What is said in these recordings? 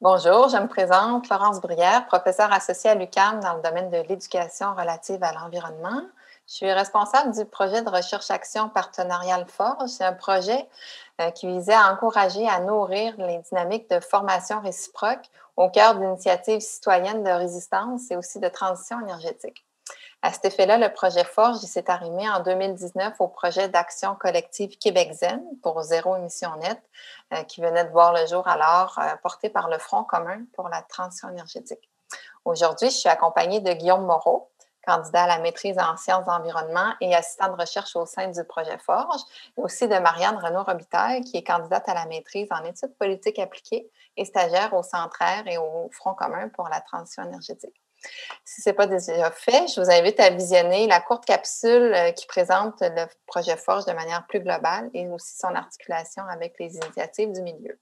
Bonjour, je me présente, Florence Bruyère, professeure associée à l'UQAM dans le domaine de l'éducation relative à l'environnement. Je suis responsable du projet de recherche-action partenariale Forge. C'est un projet qui visait à encourager à nourrir les dynamiques de formation réciproque au cœur d'initiatives citoyennes de résistance et aussi de transition énergétique. À cet effet-là, le projet Forge s'est arrimé en 2019 au projet d'action collective Québec Zen pour zéro émission nette, qui venait de voir le jour alors, porté par le Front commun pour la transition énergétique. Aujourd'hui, je suis accompagnée de Guillaume Moreau, candidat à la maîtrise en sciences d'environnement et assistant de recherche au sein du projet Forge, et aussi de Marianne Renaud-Robitaille, qui est candidate à la maîtrise en études politiques appliquées et stagiaire au Centre Air et au Front commun pour la transition énergétique. Si ce n'est pas déjà fait, je vous invite à visionner la courte capsule qui présente le projet Forge de manière plus globale et aussi son articulation avec les initiatives du milieu.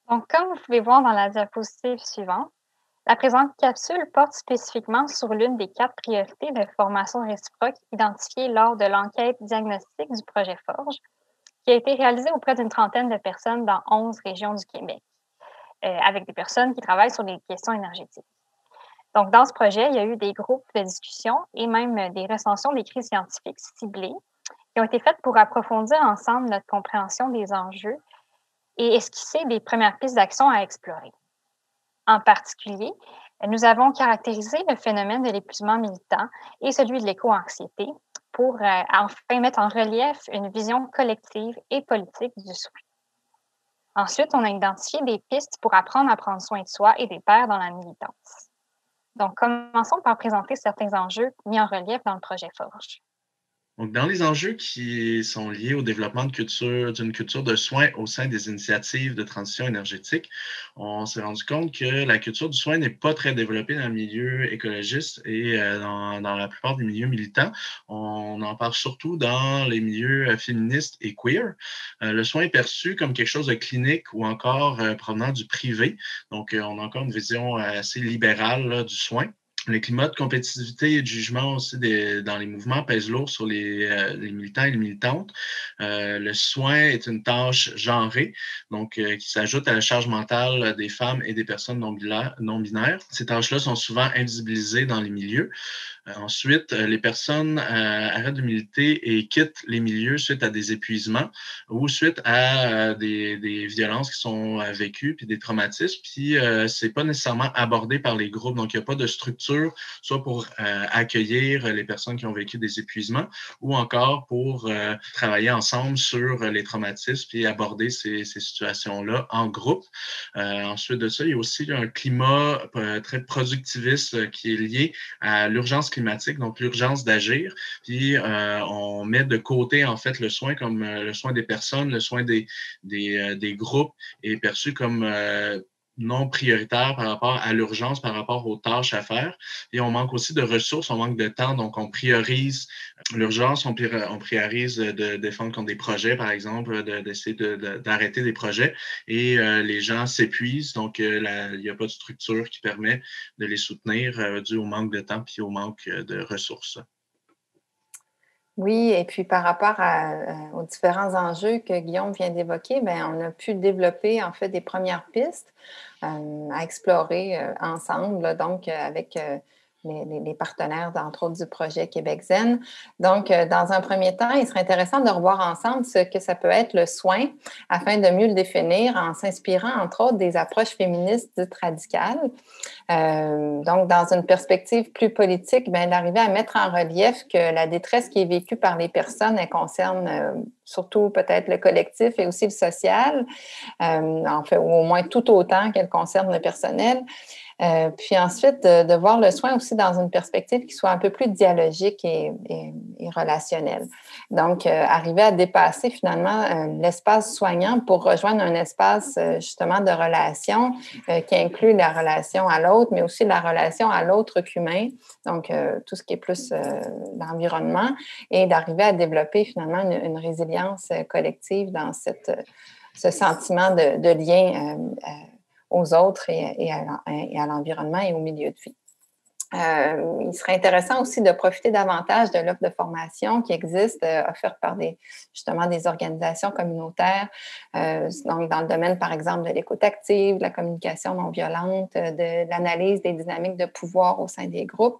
Donc, comme vous pouvez voir dans la diapositive suivante, la présente capsule porte spécifiquement sur l'une des 4 priorités de formation réciproque identifiées lors de l'enquête diagnostique du projet Forge, qui a été réalisée auprès d'une trentaine de personnes dans 11 régions du Québec, avec des personnes qui travaillent sur les questions énergétiques. Donc, dans ce projet, il y a eu des groupes de discussion et même des recensions d'écrits scientifiques ciblés qui ont été faites pour approfondir ensemble notre compréhension des enjeux et esquisser les premières pistes d'action à explorer. En particulier, nous avons caractérisé le phénomène de l'épuisement militant et celui de l'éco-anxiété pour enfin mettre en relief une vision collective et politique du soin. Ensuite, on a identifié des pistes pour apprendre à prendre soin de soi et des pairs dans la militance. Donc, commençons par présenter certains enjeux mis en relief dans le projet Forge. Donc, dans les enjeux qui sont liés au développement d'une culture de soins au sein des initiatives de transition énergétique, on s'est rendu compte que la culture du soin n'est pas très développée dans le milieu écologiste et dans la plupart des milieux militants. On en parle surtout dans les milieux féministes et queer. Le soin est perçu comme quelque chose de clinique ou encore provenant du privé. Donc, on a encore une vision assez libérale là, du soin. Le climat de compétitivité et de jugement aussi dans les mouvements pèse lourd sur les militants et les militantes. Le soin est une tâche genrée, donc qui s'ajoute à la charge mentale des femmes et des personnes non-binaires. Ces tâches-là sont souvent invisibilisées dans les milieux. Ensuite, les personnes arrêtent de militer et quittent les milieux suite à des épuisements ou suite à des violences qui sont vécues, puis des traumatismes, puis c'est pas nécessairement abordé par les groupes. Donc, il n'y a pas de structure, soit pour accueillir les personnes qui ont vécu des épuisements ou encore pour travailler ensemble sur les traumatismes puis aborder ces situations-là en groupe. Ensuite de ça, il y a aussi un climat très productiviste qui est lié à l'urgence climatique, donc l'urgence d'agir. Puis on met de côté en fait le soin comme le soin des personnes, le soin des groupes est perçu comme non prioritaire par rapport à l'urgence, par rapport aux tâches à faire. Et on manque aussi de ressources, on manque de temps, donc on priorise l'urgence, on priorise de défendre contre des projets, par exemple, d'essayer d'arrêter des projets et les gens s'épuisent, donc il n'y a pas de structure qui permet de les soutenir dû au manque de temps puis au manque de ressources. Oui, et puis par rapport aux différents enjeux que Guillaume vient d'évoquer, bien, on a pu développer en fait des premières pistes à explorer ensemble, là, donc avec les partenaires, entre autres, du projet Québec Zen. Donc, dans un premier temps, il serait intéressant de revoir ensemble ce que ça peut être le soin afin de mieux le définir en s'inspirant, entre autres, des approches féministes dites radicales. Donc, dans une perspective plus politique, bien, d'arriver à mettre en relief que la détresse qui est vécue par les personnes, elle concerne surtout peut-être le collectif et aussi le social, en fait, ou au moins tout autant qu'elle concerne le personnel. Puis ensuite, de voir le soin aussi dans une perspective qui soit un peu plus dialogique et relationnelle. Donc, arriver à dépasser finalement l'espace soignant pour rejoindre un espace justement de relation qui inclut la relation à l'autre, mais aussi la relation à l'autre qu'humain, donc tout ce qui est plus l'environnement, et d'arriver à développer finalement une résilience collective dans ce sentiment de lien aux autres et à l'environnement et au milieu de vie. Il serait intéressant aussi de profiter davantage de l'offre de formation qui existe, offerte par justement des organisations communautaires, donc dans le domaine, par exemple, de l'écoute active, de la communication non violente, de l'analyse des dynamiques de pouvoir au sein des groupes.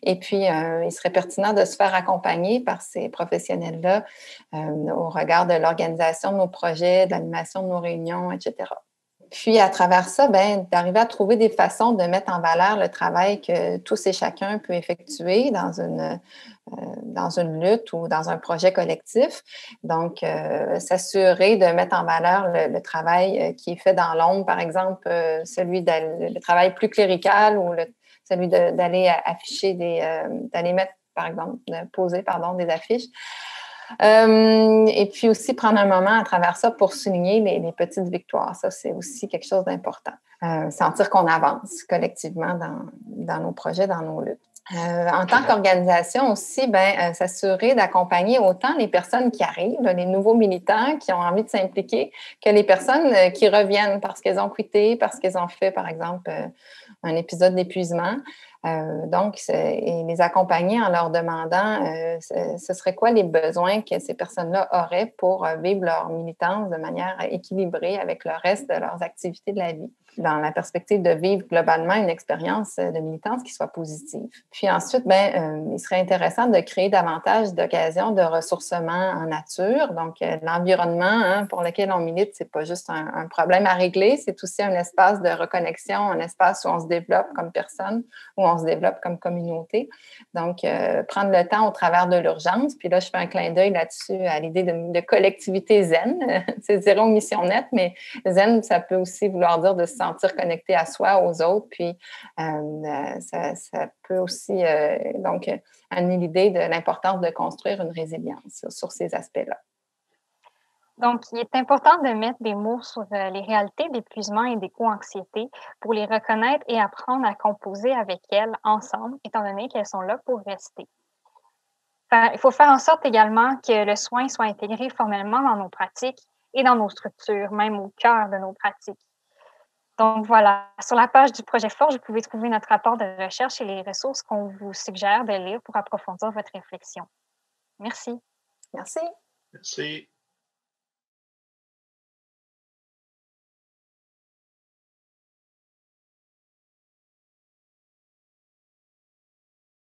Et puis, il serait pertinent de se faire accompagner par ces professionnels-là au regard de l'organisation de nos projets, de l'animation de nos réunions, etc. Puis, à travers ça, d'arriver à trouver des façons de mettre en valeur le travail que tous et chacun peut effectuer dans une lutte ou dans un projet collectif. Donc, s'assurer de mettre en valeur le travail qui est fait dans l'ombre, par exemple, le travail plus clérical ou celui d'aller afficher d'aller mettre, par exemple, poser, des affiches. Et puis aussi prendre un moment à travers ça pour souligner les petites victoires. Ça, c'est aussi quelque chose d'important. Sentir qu'on avance collectivement dans nos projets, dans nos luttes. En tant qu'organisation aussi, s'assurer d'accompagner autant les personnes qui arrivent, les nouveaux militants qui ont envie de s'impliquer, que les personnes qui reviennent parce qu'elles ont quitté, parce qu'elles ont fait, par exemple, un épisode d'épuisement. Donc, et les accompagner en leur demandant ce serait quoi les besoins que ces personnes-là auraient pour vivre leur militance de manière équilibrée avec le reste de leurs activités de la vie, dans la perspective de vivre globalement une expérience de militance qui soit positive. Puis ensuite, il serait intéressant de créer davantage d'occasions de ressourcement en nature. Donc, l'environnement pour lequel on milite, c'est pas juste un problème à régler, c'est aussi un espace de reconnexion, un espace où on se développe comme personne, où on se développe comme communauté. Donc, prendre le temps au travers de l'urgence. Puis là, je fais un clin d'œil là-dessus à l'idée de collectivité zen. C'est zéro mission nette, mais zen, ça peut aussi vouloir dire de se sentir connecté à soi, aux autres. Puis, ça peut aussi, donc, amener l'idée de l'importance de construire une résilience sur ces aspects-là. Donc, il est important de mettre des mots sur les réalités d'épuisement et d'éco-anxiété pour les reconnaître et apprendre à composer avec elles ensemble, étant donné qu'elles sont là pour rester. Il faut faire en sorte également que le soin soit intégré formellement dans nos pratiques et dans nos structures, même au cœur de nos pratiques. Donc voilà, sur la page du projet Forge, vous pouvez trouver notre rapport de recherche et les ressources qu'on vous suggère de lire pour approfondir votre réflexion. Merci. Merci. Merci.